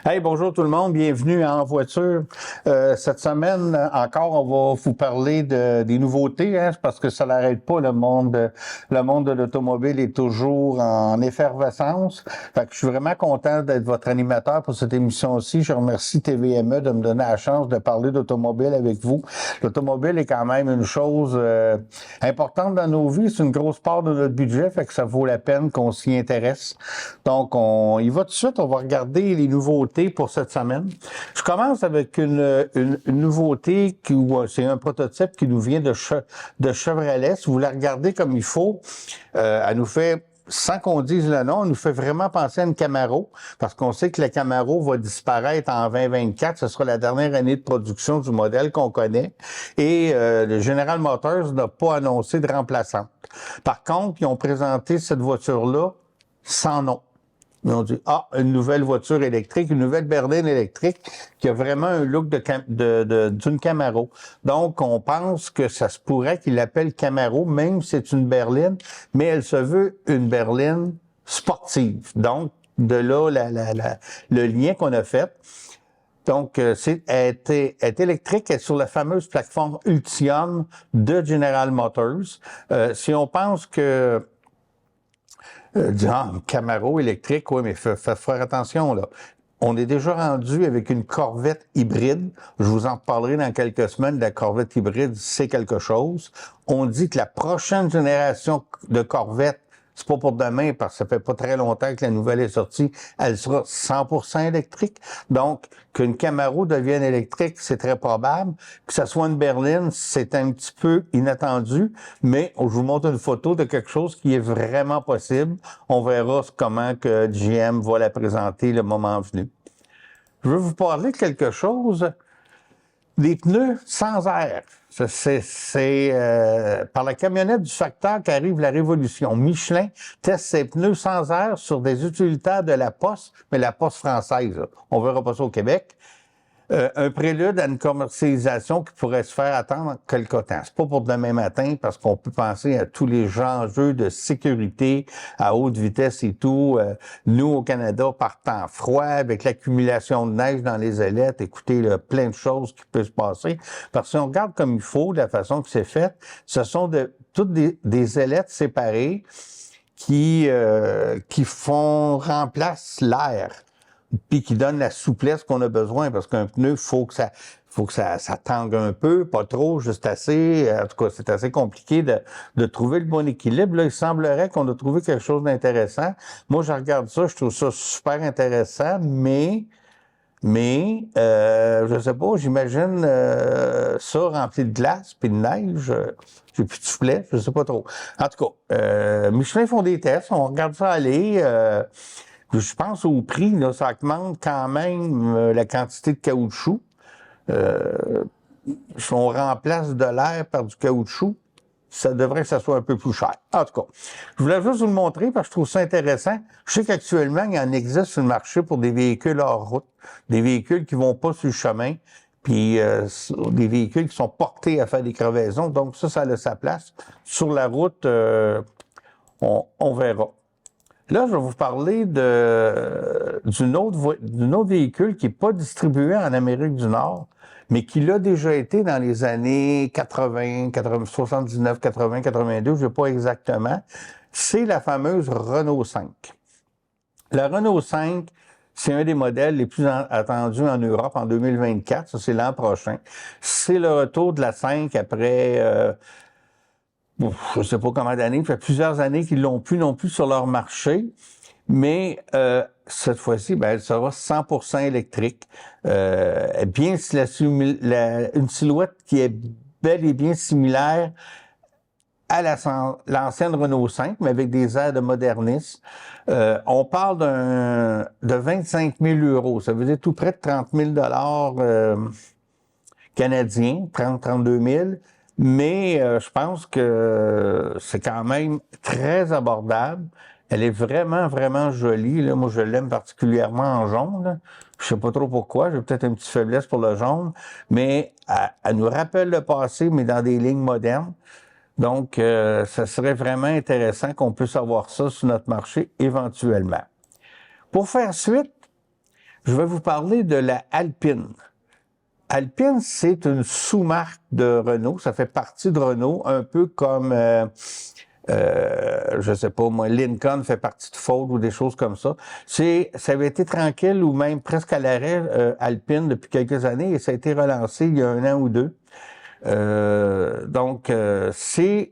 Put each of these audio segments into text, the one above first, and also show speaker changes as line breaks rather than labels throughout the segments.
Hey, bonjour tout le monde, bienvenue en voiture. Cette semaine encore, on va vous parler des nouveautés, parce que ça n'arrête pas. Le monde de l'automobile est toujours en effervescence. Fait que je suis vraiment content d'être votre animateur pour cette émission-ci. Je remercie TVME de me donner la chance de parler d'automobile avec vous. L'automobile est quand même une chose importante dans nos vies. C'est une grosse part de notre budget, fait que ça vaut la peine qu'on s'y intéresse. Donc, on y va tout de suite. On va regarder les nouveautés pour cette semaine. Je commence avec une nouveauté c'est un prototype qui nous vient de Chevrolet. Si vous la regardez comme il faut, elle nous fait, sans qu'on dise le nom, elle nous fait vraiment penser à une Camaro, parce qu'on sait que la Camaro va disparaître en 2024. Ce sera la dernière année de production du modèle qu'on connaît. Et le General Motors n'a pas annoncé de remplaçante. Par contre, ils ont présenté cette voiture-là sans nom. Ils ont dit, une nouvelle voiture électrique, une nouvelle berline électrique qui a vraiment un look d'une Camaro. Donc, on pense que ça se pourrait qu'ils l'appellent Camaro, même si c'est une berline, mais elle se veut une berline sportive. Donc, de là, le lien qu'on a fait. Donc, elle est électrique, elle est sur la fameuse plateforme Ultium de General Motors. Si on pense que Camaro électrique, oui, mais faut faire attention, là. On est déjà rendu avec une Corvette hybride. Je vous en parlerai dans quelques semaines. La Corvette hybride, c'est quelque chose. On dit que la prochaine génération de Corvette, c'est pas pour demain, parce que ça fait pas très longtemps que la nouvelle est sortie, elle sera 100% électrique. Donc, qu'une Camaro devienne électrique, c'est très probable. Que ça soit une berline, c'est un petit peu inattendu, mais je vous montre une photo de quelque chose qui est vraiment possible. On verra comment que GM va la présenter le moment venu. Je veux vous parler de quelque chose, des pneus sans air. C'est par la camionnette du facteur qu'arrive la révolution. Michelin teste ses pneus sans air sur des utilitaires de la Poste, mais la Poste française. Là. On verra pas ça au Québec. Un prélude à une commercialisation qui pourrait se faire attendre quelque temps. C'est pas pour demain matin, parce qu'on peut penser à tous les enjeux de sécurité à haute vitesse et tout. Nous, au Canada, par temps froid, avec l'accumulation de neige dans les ailettes, écoutez, là, plein de choses qui peuvent se passer. Parce que si on regarde comme il faut, de la façon que c'est fait, ce sont toutes des ailettes séparées qui remplacent l'air, puis qui donne la souplesse qu'on a besoin, parce qu'un pneu, faut que ça tangue un peu, pas trop, juste assez. En tout cas, c'est assez compliqué de trouver le bon équilibre. Là, il semblerait qu'on a trouvé quelque chose d'intéressant. Moi, je regarde ça, je trouve ça super intéressant, mais je sais pas, j'imagine ça rempli de glace puis de neige. J'ai plus de soufflet, je sais pas trop. En tout cas, Michelin font des tests, on regarde ça aller. Je pense au prix, là, ça augmente quand même la quantité de caoutchouc. Si on remplace de l'air par du caoutchouc, ça devrait que ça soit un peu plus cher. En tout cas, je voulais juste vous le montrer parce que je trouve ça intéressant. Je sais qu'actuellement, il y en existe sur le marché pour des véhicules hors route, des véhicules qui vont pas sur le chemin, puis des véhicules qui sont portés à faire des crevaisons. Donc ça a sa place. Sur la route, on verra. Là, je vais vous parler d'un autre véhicule qui n'est pas distribué en Amérique du Nord, mais qui l'a déjà été dans les années 80, 79, 80, 82, je ne sais pas exactement. C'est la fameuse Renault 5. La Renault 5, c'est un des modèles les plus attendus en Europe en 2024. Ça, c'est l'an prochain. C'est le retour de la 5 après... je ne sais pas combien d'années, ça fait plusieurs années qu'ils l'ont plus non plus sur leur marché, mais cette fois-ci, elle sera 100% électrique. Une silhouette qui est bel et bien similaire à l'ancienne Renault 5, mais avec des airs de modernisme. On parle de 25 000 €. Ça veut dire tout près de 30 000 $ canadiens, 32 000. Mais je pense que c'est quand même très abordable. Elle est vraiment, vraiment jolie. Là. Moi, je l'aime particulièrement en jaune. Là. Je sais pas trop pourquoi. J'ai peut-être une petite faiblesse pour le jaune. Mais elle nous rappelle le passé, mais dans des lignes modernes. Donc, ça serait vraiment intéressant qu'on puisse avoir ça sur notre marché éventuellement. Pour faire suite, Je vais vous parler de la Alpine. Alpine, c'est une sous-marque de Renault. Ça fait partie de Renault, un peu comme, je sais pas moi, Lincoln fait partie de Ford ou des choses comme ça. Ça avait été tranquille ou même presque à l'arrêt, Alpine, depuis quelques années, et ça a été relancé il y a 1 an ou 2. C'est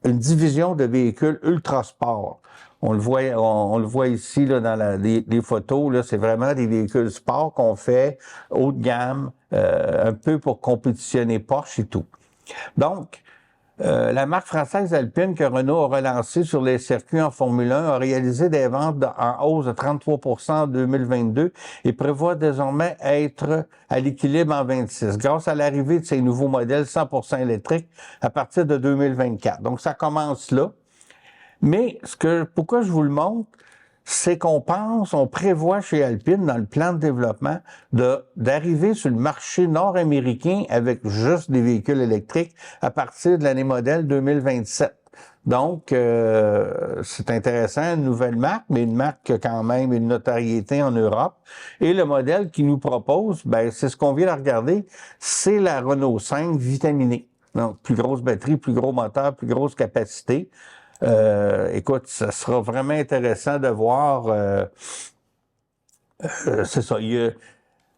une division de véhicules ultra sport. On le voit ici là, dans les photos. Là, c'est vraiment des véhicules sport qu'on fait haut de gamme, un peu pour compétitionner Porsche et tout. Donc, la marque française Alpine que Renault a relancée sur les circuits en Formule 1 a réalisé des ventes en hausse de 33 % en 2022 et prévoit désormais être à l'équilibre en 2026 grâce à l'arrivée de ces nouveaux modèles 100% électriques à partir de 2024. Donc, ça commence là. Mais pourquoi je vous le montre, c'est on prévoit chez Alpine, dans le plan de développement, d'arriver sur le marché nord-américain avec juste des véhicules électriques à partir de l'année modèle 2027. Donc, c'est intéressant, une nouvelle marque, mais une marque qui a quand même une notoriété en Europe. Et le modèle qu'ils nous propose, c'est ce qu'on vient de regarder, c'est la Renault 5 vitaminée. Donc, plus grosse batterie, plus gros moteur, plus grosse capacité. Écoute, ça sera vraiment intéressant de voir. C'est ça.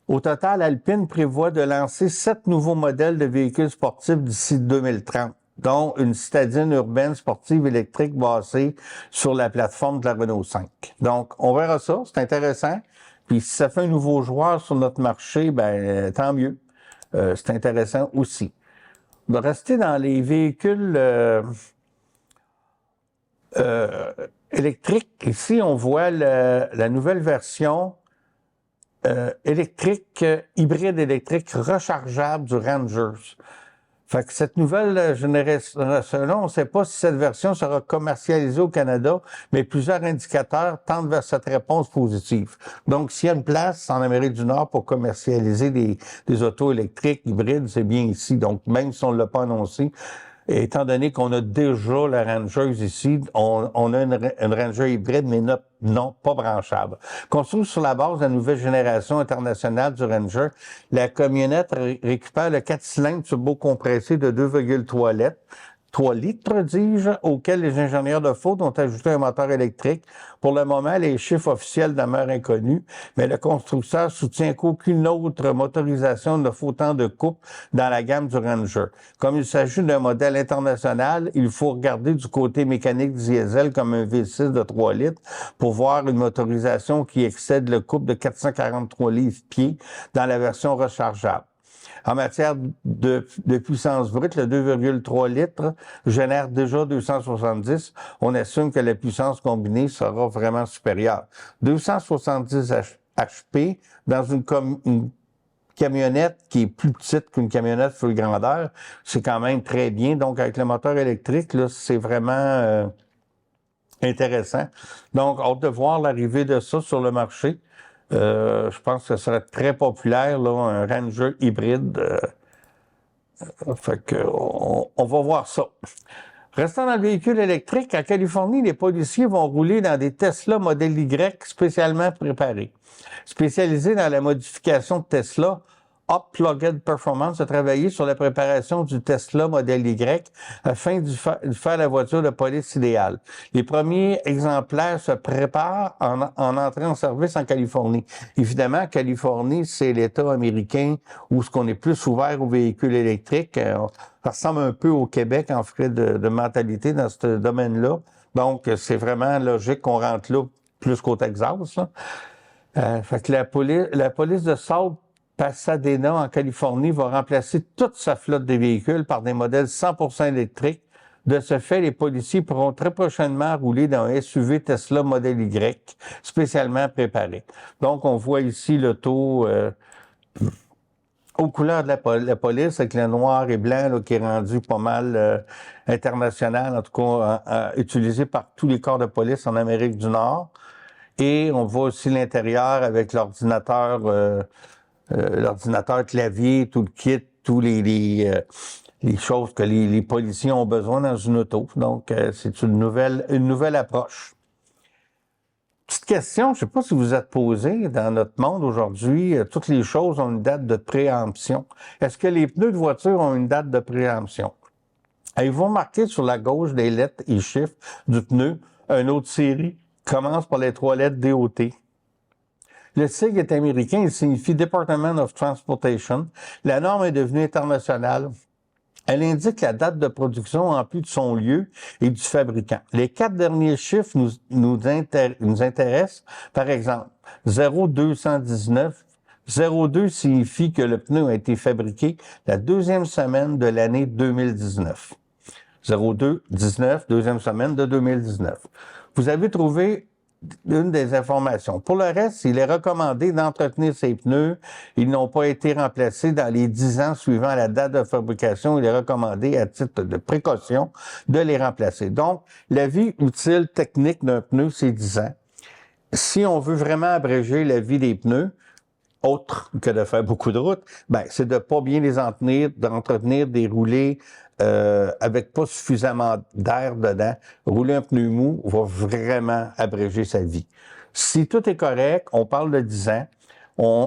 Au total, Alpine prévoit de lancer 7 nouveaux modèles de véhicules sportifs d'ici 2030, dont une citadine urbaine sportive électrique basée sur la plateforme de la Renault 5. Donc, on verra ça. C'est intéressant. Puis, si ça fait un nouveau joueur sur notre marché, tant mieux. C'est intéressant aussi. On va rester dans les véhicules électrique. Ici, on voit la nouvelle version hybride électrique rechargeable du Rangers. Fait que cette nouvelle génération-là, on ne sait pas si cette version sera commercialisée au Canada, mais plusieurs indicateurs tendent vers cette réponse positive. Donc, s'il y a une place en Amérique du Nord pour commercialiser des autos électriques hybrides, c'est bien ici. Donc, même si on ne l'a pas annoncé, et étant donné qu'on a déjà la Ranger ici, on a une Ranger hybride, mais non, pas branchable. Construite sur la base de la nouvelle génération internationale du Ranger, la camionnette récupère le 4 cylindres turbo-compressé de 2,3 litres. 3 litres, dis-je, auquel les ingénieurs de Ford ont ajouté un moteur électrique. Pour le moment, les chiffres officiels demeurent inconnus, mais le constructeur soutient qu'aucune autre motorisation ne fait autant de coupe dans la gamme du Ranger. Comme il s'agit d'un modèle international, il faut regarder du côté mécanique diesel comme un V6 de 3 litres pour voir une motorisation qui excède le couple de 443 livres-pieds dans la version rechargeable. En matière de puissance brute, le 2,3 litres génère déjà 270. On assume que la puissance combinée sera vraiment supérieure. 270 HP dans une camionnette qui est plus petite qu'une camionnette full grandeur, c'est quand même très bien. Donc, avec le moteur électrique, là, c'est vraiment intéressant. Donc, hâte de voir l'arrivée de ça sur le marché. Je pense que ce serait très populaire, là, un Ranger hybride. Fait que on va voir ça. Restant dans le véhicule électrique, en Californie, les policiers vont rouler dans des Tesla Model Y spécialement préparés. Spécialisés dans la modification de Tesla, Up-Plugged Performance a travaillé sur la préparation du Tesla Model Y afin de faire la voiture de police idéale. Les premiers exemplaires se préparent en entrée en service en Californie. Évidemment, Californie, c'est l'État américain où ce qu'on est plus ouvert aux véhicules électriques. Ça ressemble un peu au Québec en fait de mentalité dans ce domaine-là. Donc, c'est vraiment logique qu'on rentre là plus qu'au Texas. Fait que la police de South Pasadena, en Californie, va remplacer toute sa flotte de véhicules par des modèles 100% électriques. De ce fait, les policiers pourront très prochainement rouler dans un SUV Tesla Model Y, spécialement préparé. Donc, on voit ici l'auto aux couleurs de la police, avec le noir et blanc là, qui est rendu pas mal international, en tout cas utilisé par tous les corps de police en Amérique du Nord. Et on voit aussi l'intérieur avec l'ordinateur clavier, tout le kit, tous les choses que les policiers ont besoin dans une auto. Donc, c'est une nouvelle approche. Petite question, je ne sais pas si vous êtes posé, dans notre monde aujourd'hui, toutes les choses ont une date de préemption. Est-ce que les pneus de voiture ont une date de préemption? Avez-vous remarqué sur la gauche des lettres et chiffres du pneu, une autre série commence par les 3 lettres DOT. Le sigle est américain, il signifie Department of Transportation. La norme est devenue internationale. Elle indique la date de production en plus de son lieu et du fabricant. Les 4 derniers chiffres nous intéressent. Par exemple, 0219. 02 signifie que le pneu a été fabriqué la deuxième semaine de l'année 2019. 0219, deuxième semaine de 2019. Vous avez trouvé une des informations. Pour le reste, il est recommandé d'entretenir ces pneus. Ils n'ont pas été remplacés dans les 10 ans suivant la date de fabrication. Il est recommandé, à titre de précaution, de les remplacer. Donc, la vie utile technique d'un pneu, c'est 10 ans. Si on veut vraiment abréger la vie des pneus, autre que de faire beaucoup de routes, ben, c'est de pas bien les d'entretenir des roulés avec pas suffisamment d'air dedans. Rouler un pneu mou va vraiment abréger sa vie. Si tout est correct, on parle de 10 ans.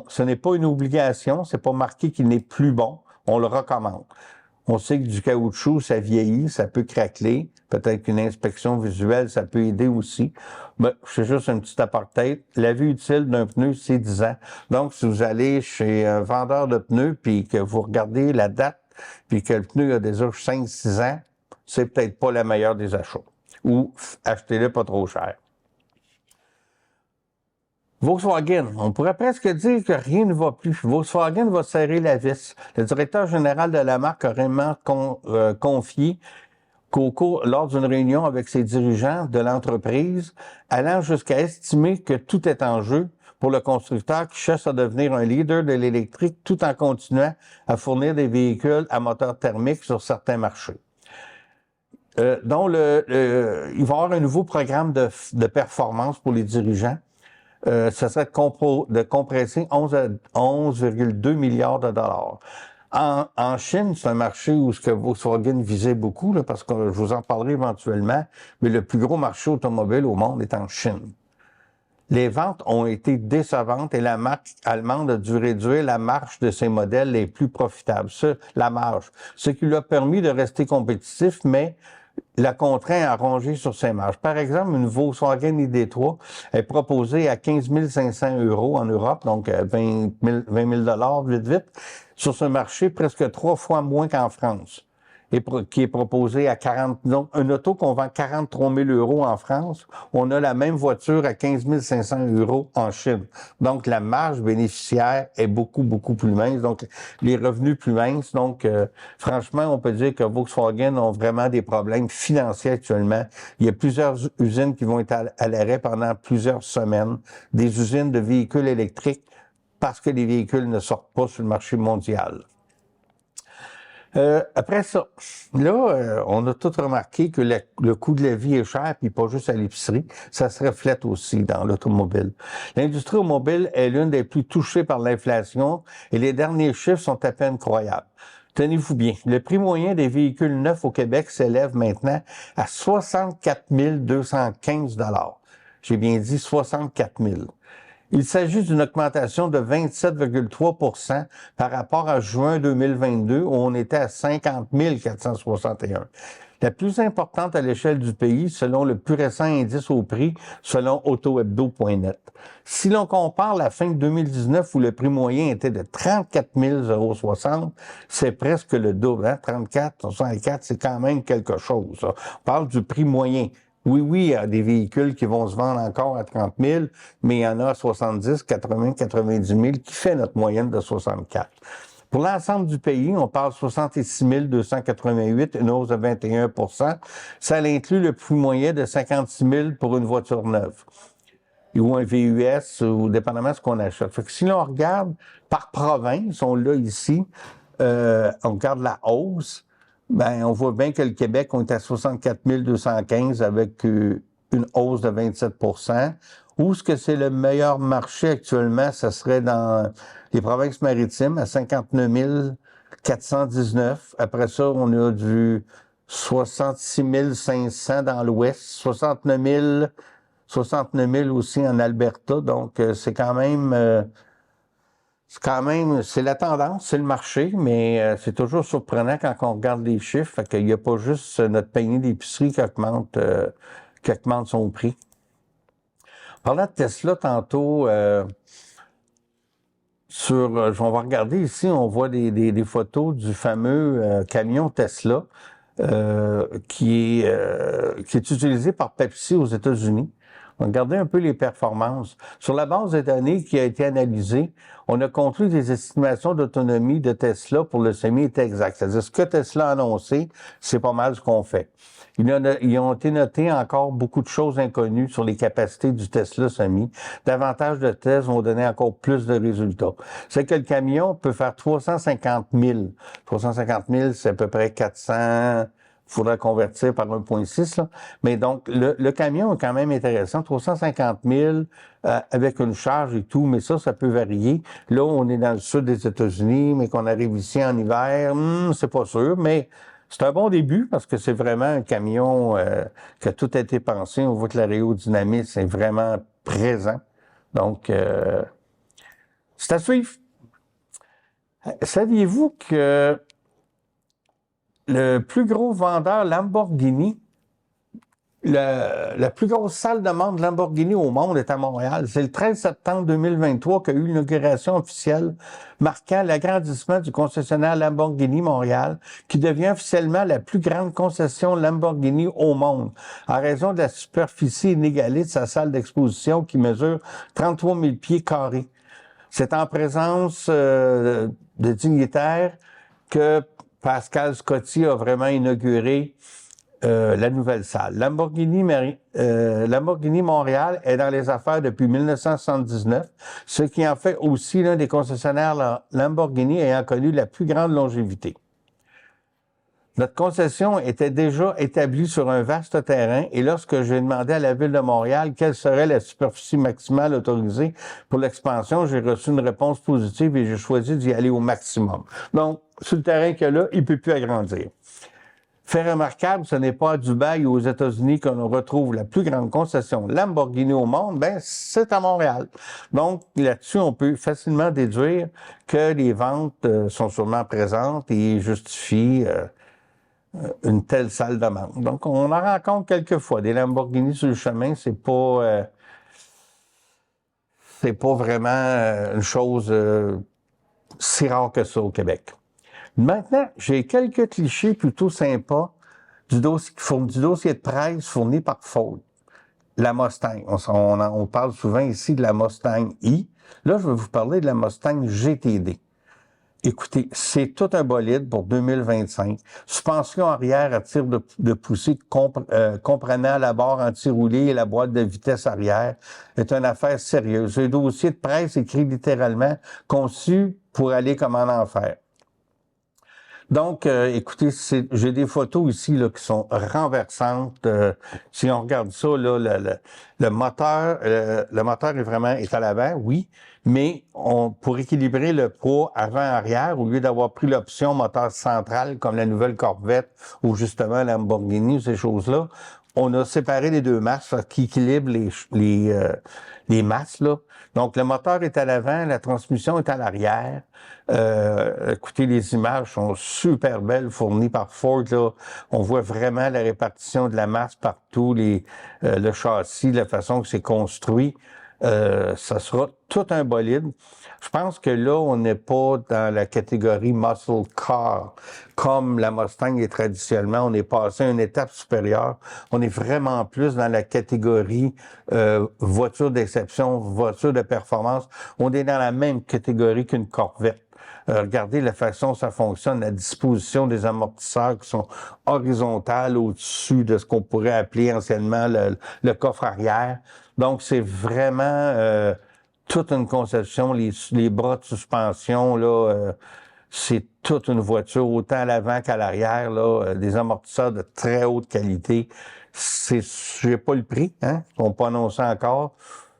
Ce n'est pas une obligation, c'est pas marqué qu'il n'est plus bon. On le recommande. On sait que du caoutchouc, ça vieillit, ça peut craqueler. Peut-être qu'une inspection visuelle, ça peut aider aussi. Mais c'est juste un petit aparté. La vie utile d'un pneu, c'est 10 ans. Donc, si vous allez chez un vendeur de pneus, puis que vous regardez la date, puis que le pneu a déjà 5-6 ans, c'est peut-être pas la meilleure des achats. Ou achetez-le pas trop cher. Volkswagen, on pourrait presque dire que rien ne va plus. Volkswagen va serrer la vis. Le directeur général de la marque a vraiment confié lors d'une réunion avec ses dirigeants de l'entreprise, allant jusqu'à estimer que tout est en jeu pour le constructeur qui cherche à devenir un leader de l'électrique tout en continuant à fournir des véhicules à moteur thermique sur certains marchés. Donc, il va y avoir un nouveau programme de performance pour les dirigeants. Ça serait de compresser 11,2 milliards de dollars. En Chine, c'est un marché où ce que Volkswagen visait beaucoup, là, parce que je vous en parlerai éventuellement, mais le plus gros marché automobile au monde est en Chine. Les ventes ont été décevantes et la marque allemande a dû réduire la marge de ses modèles les plus profitables. La marge. Ce qui lui a permis de rester compétitif, mais la contraint à ronger sur ses marges. Par exemple, une Volkswagen ID3 est proposée à 15 500 € en Europe, donc 20 000 vite, sur ce marché presque 3 fois moins qu'en France, et qui est proposé à 40... Donc, un auto qu'on vend 43 000 € en France, on a la même voiture à 15 500 € en Chine. Donc, la marge bénéficiaire est beaucoup, beaucoup plus mince. Donc, les revenus plus minces. Donc, franchement, on peut dire que Volkswagen ont vraiment des problèmes financiers actuellement. Il y a plusieurs usines qui vont être à l'arrêt pendant plusieurs semaines. Des usines de véhicules électriques parce que les véhicules ne sortent pas sur le marché mondial. Après ça, là, on a tous remarqué que le coût de la vie est cher, puis pas juste à l'épicerie, ça se reflète aussi dans l'automobile. L'industrie automobile est l'une des plus touchées par l'inflation et les derniers chiffres sont à peine croyables. Tenez-vous bien, le prix moyen des véhicules neufs au Québec s'élève maintenant à 64 215 $. J'ai bien dit 64 000. Il s'agit d'une augmentation de 27,3 % par rapport à juin 2022, où on était à 50 461. La plus importante à l'échelle du pays, selon le plus récent indice au prix, selon autohebdo.net. Si l'on compare la fin de 2019, où le prix moyen était de 34 060, c'est presque le double. Hein? 34, 64, c'est quand même quelque chose. Ça. On parle du prix moyen. Oui, il y a des véhicules qui vont se vendre encore à 30 000, mais il y en a 70, 80, 90 000 qui fait notre moyenne de 64. Pour l'ensemble du pays, on parle de 66 288, une hausse de 21 %. Ça inclut le prix moyen de 56 000 pour une voiture neuve ou un VUS, ou dépendamment de ce qu'on achète. Fait que si l'on regarde par province, on l'a ici, on regarde la hausse, ben, on voit bien que le Québec, on est à 64 215 avec une hausse de 27 %. Où est-ce que c'est le meilleur marché actuellement? Ça serait dans les provinces maritimes à 59 419. Après ça, on a du 66 500 dans l'ouest, 69 69 000 aussi en Alberta. Donc, c'est quand même, c'est la tendance, c'est le marché, mais c'est toujours surprenant quand on regarde les chiffres. Fait qu'il n'y a pas juste notre panier d'épicerie qui augmente son prix. Parlant de Tesla tantôt, on va regarder ici, on voit des photos du fameux camion Tesla qui est utilisé par Pepsi aux États-Unis. On va regarder un peu les performances. Sur la base des données qui a été analysée, on a conclu des estimations d'autonomie de Tesla pour le semi est exact. C'est-à-dire, ce que Tesla a annoncé, c'est pas mal ce qu'on fait. Ils ont été notés encore beaucoup de choses inconnues sur les capacités du Tesla semi. Davantage de tests vont donner encore plus de résultats. C'est que le camion peut faire 350 000. 350 000, c'est à peu près 400... Il faudra convertir par 1,6. Là. Mais donc, le camion est quand même intéressant. 350 000 avec une charge et tout, mais ça peut varier. Là, on est dans le sud des États-Unis, mais qu'on arrive ici en hiver, c'est pas sûr, mais c'est un bon début parce que c'est vraiment un camion qui a tout été pensé. On voit que l'aérodynamisme est vraiment présent. Donc, c'est à suivre. Saviez-vous que le plus gros vendeur Lamborghini, la plus grosse salle de vente Lamborghini au monde est à Montréal. C'est le 13 septembre 2023 qu'a eu l'inauguration officielle marquant l'agrandissement du concessionnaire Lamborghini Montréal, qui devient officiellement la plus grande concession Lamborghini au monde, en raison de la superficie inégalée de sa salle d'exposition qui mesure 33 000 pieds carrés. C'est en présence de dignitaires que Pascal Scotti a vraiment inauguré la nouvelle salle. Lamborghini Montréal est dans les affaires depuis 1979, ce qui en fait aussi l'un des concessionnaires Lamborghini ayant connu la plus grande longévité. Notre concession était déjà établie sur un vaste terrain et lorsque j'ai demandé à la Ville de Montréal quelle serait la superficie maximale autorisée pour l'expansion, j'ai reçu une réponse positive et j'ai choisi d'y aller au maximum. Donc, sur le terrain qu'il y a là, il ne peut plus agrandir. Fait remarquable, ce n'est pas à Dubaï ou aux États-Unis qu'on retrouve la plus grande concession Lamborghini au monde, c'est à Montréal. Donc, là-dessus, on peut facilement déduire que les ventes sont sûrement présentes et justifient une telle salle de vente. Donc, on en rencontre quelquefois. Des Lamborghini sur le chemin, c'est pas vraiment une chose si rare que ça au Québec. Maintenant, j'ai quelques clichés plutôt sympas du dossier de presse fourni par Ford. La Mustang. On parle souvent ici de la Mustang I. Là, je vais vous parler de la Mustang GTD. Écoutez, c'est tout un bolide pour 2025. Suspension arrière à tir de poussée comprenant la barre anti-roulée et la boîte de vitesse arrière est une affaire sérieuse. Un dossier de presse écrit littéralement conçu pour aller comme en enfer. Donc, écoutez, j'ai des photos ici là, qui sont renversantes. Si on regarde ça, là, le moteur est à l'avant, oui, mais pour équilibrer le poids avant-arrière, au lieu d'avoir pris l'option moteur central comme la nouvelle Corvette ou justement la Lamborghini ou ces choses-là, on a séparé les deux masses qui équilibrent les masses, là. Donc, le moteur est à l'avant, la transmission est à l'arrière. Écoutez, les images sont super belles, fournies par Ford, là. On voit vraiment la répartition de la masse partout, le châssis, la façon que c'est construit. Ça sera tout un bolide. Je pense que là, on n'est pas dans la catégorie muscle car, comme la Mustang est traditionnellement. On est passé à une étape supérieure. On est vraiment plus dans la catégorie voiture d'exception, voiture de performance. On est dans la même catégorie qu'une Corvette. Regardez la façon dont ça fonctionne, la disposition des amortisseurs qui sont horizontales au-dessus de ce qu'on pourrait appeler anciennement le coffre arrière. Donc, c'est vraiment toute une conception, les bras de suspension, là, c'est toute une voiture, autant à l'avant qu'à l'arrière, là, des amortisseurs de très haute qualité. J'ai pas le prix, hein, ils n'ont pas annoncé encore.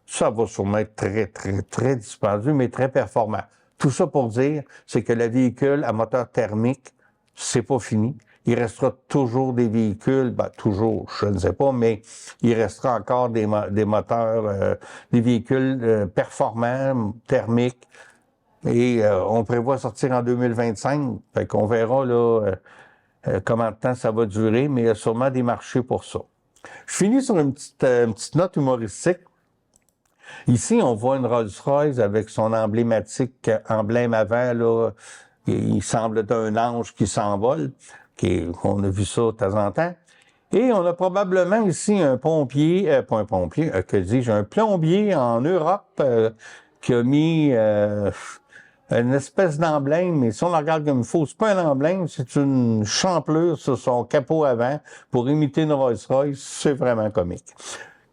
Ça va sûrement être très, très, très dispendieux, mais très performant. Tout ça pour dire, c'est que le véhicule à moteur thermique, c'est pas fini. il restera toujours des véhicules, toujours, je ne sais pas, mais il restera encore des moteurs, des véhicules performants, thermiques. Et on prévoit sortir en 2025. Fait qu'on verra là comment de temps ça va durer, mais il y a sûrement des marchés pour ça. Je finis sur une petite note humoristique. Ici, on voit une Rolls-Royce avec son emblème avant, là. Il semble être un ange qui s'envole. On a vu ça de temps en temps. Et on a probablement ici un pompier, pas un pompier, que dis-je, un plombier en Europe qui a mis une espèce d'emblème, mais si on la regarde comme il faut, c'est pas un emblème, c'est une champlure sur son capot avant pour imiter une Rolls-Royce. C'est vraiment comique.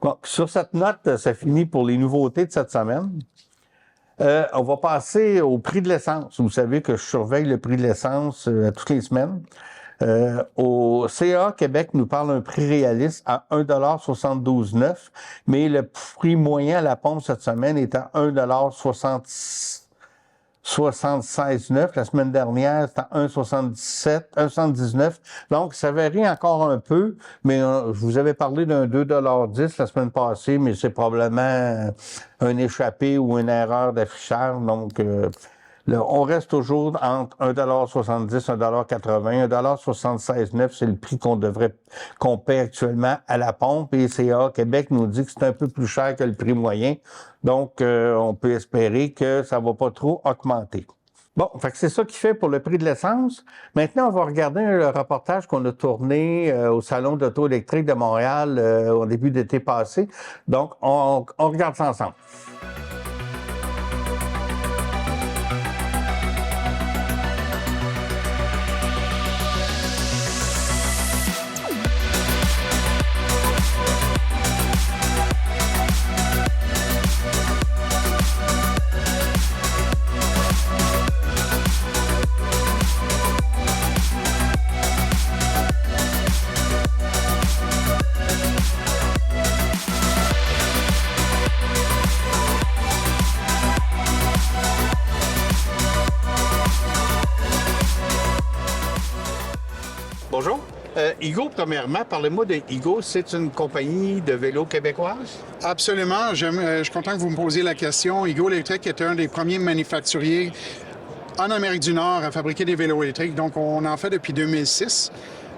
Bon, sur cette note, ça finit pour les nouveautés de cette semaine. On va passer au prix de l'essence. Vous savez que je surveille le prix de l'essence toutes les semaines. Au CA Québec nous parle d'un prix réaliste à 1,72,9, mais le prix moyen à la pompe cette semaine est à 1,76,9. La semaine dernière, c'était à 1,19. Donc, ça varie encore un peu, mais je vous avais parlé d'un 2,10 la semaine passée, mais c'est probablement un échappé ou une erreur d'affichage. Donc, on reste toujours entre 1,70 1,80 1,76,9, c'est le prix qu'on paie actuellement à la pompe. Et CA Québec nous dit que c'est un peu plus cher que le prix moyen. Donc, on peut espérer que ça va pas trop augmenter. Bon, fait que c'est ça qui fait pour le prix de l'essence. Maintenant, on va regarder le reportage qu'on a tourné au Salon d'auto électrique de Montréal au début d'été passé. Donc, on regarde ça ensemble. Bonjour. Higo, premièrement, parlez-moi de Higo. C'est une compagnie de vélos québécoise?
Absolument. Je suis content que vous me posiez la question. Higo Électrique est un des premiers manufacturiers en Amérique du Nord à fabriquer des vélos électriques. Donc, on en fait depuis 2006.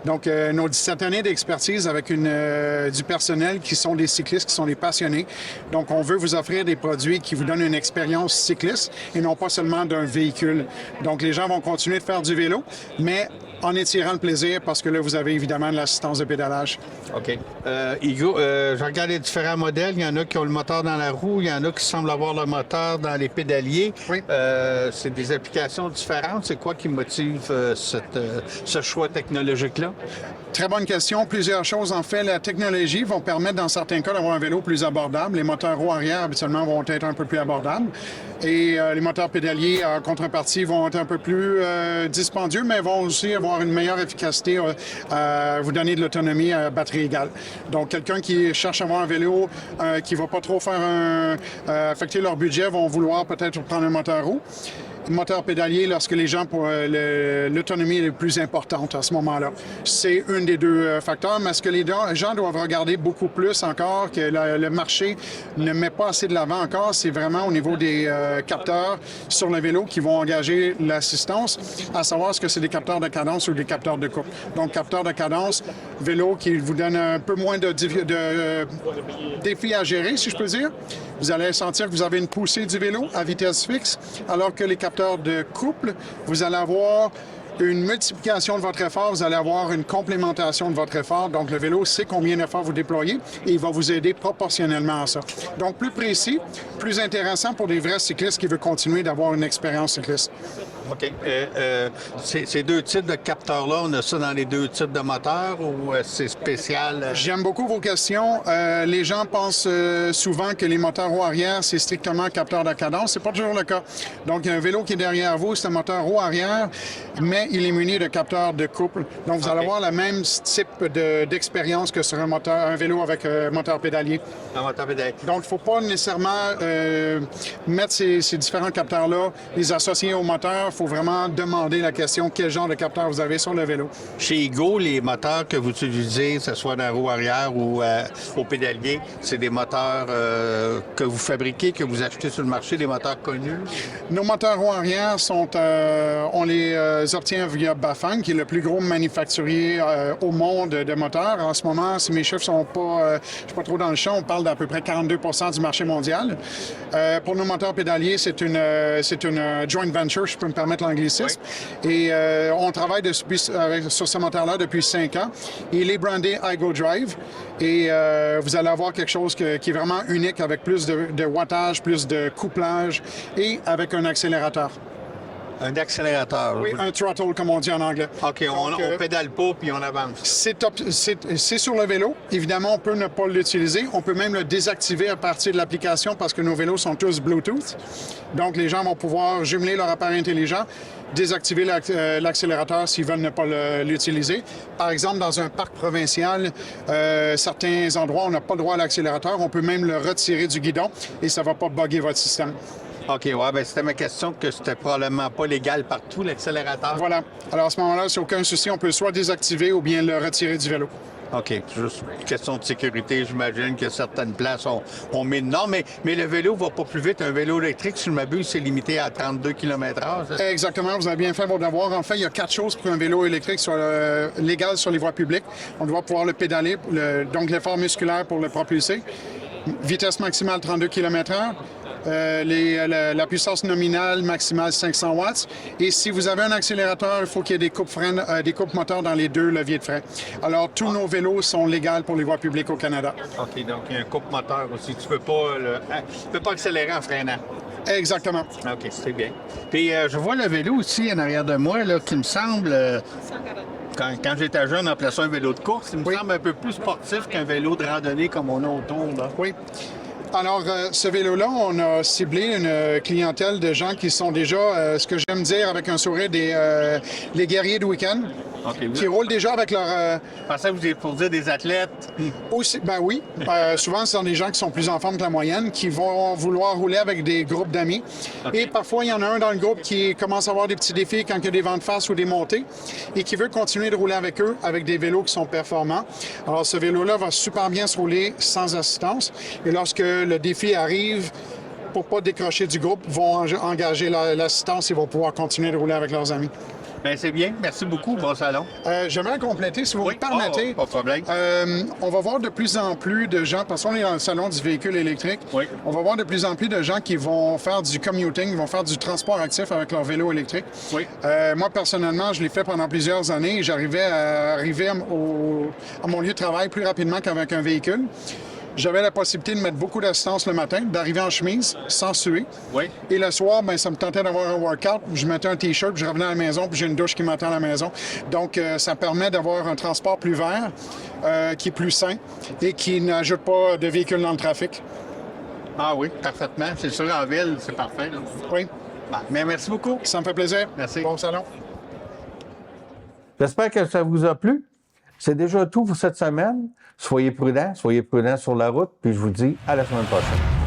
Donc, nos 17 années d'expertise avec du personnel qui sont des cyclistes, qui sont des passionnés. Donc, on veut vous offrir des produits qui vous donnent une expérience cycliste et non pas seulement d'un véhicule. Donc, les gens vont continuer de faire du vélo, mais en étirant le plaisir parce que là, vous avez évidemment de l'assistance de pédalage.
OK. Higo, je regarde les différents modèles. Il y en a qui ont le moteur dans la roue, il y en a qui semblent avoir le moteur dans les pédaliers.
Oui.
C'est des applications différentes. C'est quoi qui motive ce choix technologique-là?
Très bonne question. Plusieurs choses. En fait, la technologie va permettre, dans certains cas, d'avoir un vélo plus abordable. Les moteurs roue arrière, habituellement, vont être un peu plus abordables. Et les moteurs pédaliers, en contrepartie, vont être un peu plus dispendieux, mais vont aussi avoir une meilleure efficacité à vous donner de l'autonomie à batterie égale. Donc, quelqu'un qui cherche à avoir un vélo qui ne va pas trop faire affecter leur budget, vont vouloir peut-être prendre un moteur roue. Moteur pédalier lorsque les gens pour l'autonomie est plus importante à ce moment-là. C'est un des deux facteurs, mais ce que les gens doivent regarder beaucoup plus encore, que le marché ne met pas assez de l'avant encore, c'est vraiment au niveau des capteurs sur le vélo qui vont engager l'assistance, à savoir est-ce que c'est des capteurs de cadence ou des capteurs de couple. Donc, capteur de cadence, vélo qui vous donne un peu moins de défis à gérer, si je peux dire. Vous allez sentir que vous avez une poussée du vélo à vitesse fixe, alors que les capteurs de couple, vous allez avoir une multiplication de votre effort, vous allez avoir une complémentation de votre effort. Donc, le vélo sait combien d'efforts vous déployez et il va vous aider proportionnellement à ça. Donc, plus précis, plus intéressant pour des vrais cyclistes qui veulent continuer d'avoir une expérience cycliste.
OK. Ces deux types de capteurs-là, on a ça dans les deux types de moteurs ou c'est spécial?
J'aime beaucoup vos questions. Les gens pensent souvent que les moteurs roue arrière, c'est strictement capteur de cadence. C'est pas toujours le cas. Donc, un vélo qui est derrière vous, c'est un moteur roue arrière, mais il est muni de capteurs de couple. Donc, vous allez avoir le même type d'expérience que sur un vélo avec moteur pédalier.
Un moteur pédalier.
Donc, il ne faut pas nécessairement mettre ces différents capteurs-là, les associer au moteur. il faut vraiment demander la question quel genre de capteur vous avez sur le vélo.
Chez Ego, les moteurs que vous utilisez, que ce soit dans la roue arrière ou au pédalier, c'est des moteurs que vous fabriquez, que vous achetez sur le marché, des moteurs connus?
Nos moteurs roue arrière on les obtient via Bafang, qui est le plus gros manufacturier au monde de moteurs. En ce moment, si mes chiffres sont pas, je suis pas trop dans le champ, on parle d'à peu près 42 du marché mondial. Pour nos moteurs pédaliers, c'est une joint venture, je peux me permettre l'anglicisme. Oui. Et on travaille sur ce moteur-là depuis 5 ans. Il est brandé iGo Drive et vous allez avoir quelque chose qui est vraiment unique avec plus de wattage, plus de couplage et avec un accélérateur.
Un accélérateur.
Oui, un throttle, comme on dit en anglais.
OK, on pédale pas puis on avance.
C'est sur le vélo. Évidemment, on peut ne pas l'utiliser. On peut même le désactiver à partir de l'application parce que nos vélos sont tous Bluetooth. Donc, les gens vont pouvoir jumeler leur appareil intelligent, désactiver l'accélérateur s'ils veulent ne pas l'utiliser. Par exemple, dans un parc provincial, certains endroits, on n'a pas le droit à l'accélérateur. On peut même le retirer du guidon et ça ne va pas bugger votre système.
OK, ouais, bien, c'était ma question que c'était probablement pas légal partout, l'accélérateur.
Voilà. Alors, à ce moment-là, c'est aucun souci. On peut soit désactiver ou bien le retirer du vélo.
OK. Juste question de sécurité, j'imagine que certaines places, on met non, mais le vélo va pas plus vite. Un vélo électrique, si je m'abuse, c'est limité à 32 km/h.
Exactement. Vous avez bien fait vos devoirs. En fait, il y a 4 choses pour qu'un vélo électrique soit légal sur les voies publiques. On doit pouvoir le pédaler, donc l'effort musculaire pour le propulser. Vitesse maximale 32 km/h. La puissance nominale maximale 500 watts. Et si vous avez un accélérateur, il faut qu'il y ait des coupes moteurs dans les 2 leviers de frein. Alors, tous nos vélos sont légaux pour les voies publiques au Canada.
OK, donc il y a un coupe moteur aussi. Tu peux pas accélérer en freinant.
Exactement.
OK, c'est bien. Puis, je vois le vélo aussi en arrière de moi, là, qui me semble... Quand j'étais jeune, on appelait ça un vélo de course. Il me semble un peu plus sportif qu'un vélo de randonnée comme on a autour, là.
Oui. Alors, ce vélo-là, on a ciblé une clientèle de gens qui sont déjà, ce que j'aime dire avec un sourire, les guerriers de week-end, okay, qui roulent déjà avec leur...
Je pensais que vous étiez pour dire des athlètes.
Aussi, ben oui. Souvent, ce sont des gens qui sont plus en forme que la moyenne, qui vont vouloir rouler avec des groupes d'amis. Okay. Et parfois, il y en a un dans le groupe qui commence à avoir des petits défis quand il y a des vents de face ou des montées et qui veut continuer de rouler avec eux avec des vélos qui sont performants. Alors, ce vélo-là va super bien se rouler sans assistance. Et lorsque le défi arrive, pour ne pas décrocher du groupe, vont engager l'assistance et vont pouvoir continuer de rouler avec leurs amis.
Bien, c'est bien. Merci beaucoup. Bon salon.
J'aimerais compléter, si vous me permettez.
Pas de problème.
On va voir de plus en plus de gens, parce qu'on est dans le salon du véhicule électrique, oui. On va voir de plus en plus de gens qui vont faire du commuting, vont faire du transport actif avec leur vélo électrique. Oui. Moi, personnellement, je l'ai fait pendant plusieurs années et j'arrivais à mon lieu de travail plus rapidement qu'avec un véhicule. J'avais la possibilité de mettre beaucoup d'assistance le matin, d'arriver en chemise, sans suer. Oui. Et le soir, ben, ça me tentait d'avoir un workout. Je mettais un T-shirt, puis je revenais à la maison, puis j'ai une douche qui m'attend à la maison. Donc, ça permet d'avoir un transport plus vert, qui est plus sain et qui n'ajoute pas de véhicules dans le trafic.
Ah oui, parfaitement. C'est sûr, en ville, c'est parfait. Là.
Oui.
Mais merci beaucoup.
Ça me fait plaisir.
Merci.
Bon salon.
J'espère que ça vous a plu. C'est déjà tout pour cette semaine. Soyez prudents sur la route, puis je vous dis à la semaine prochaine.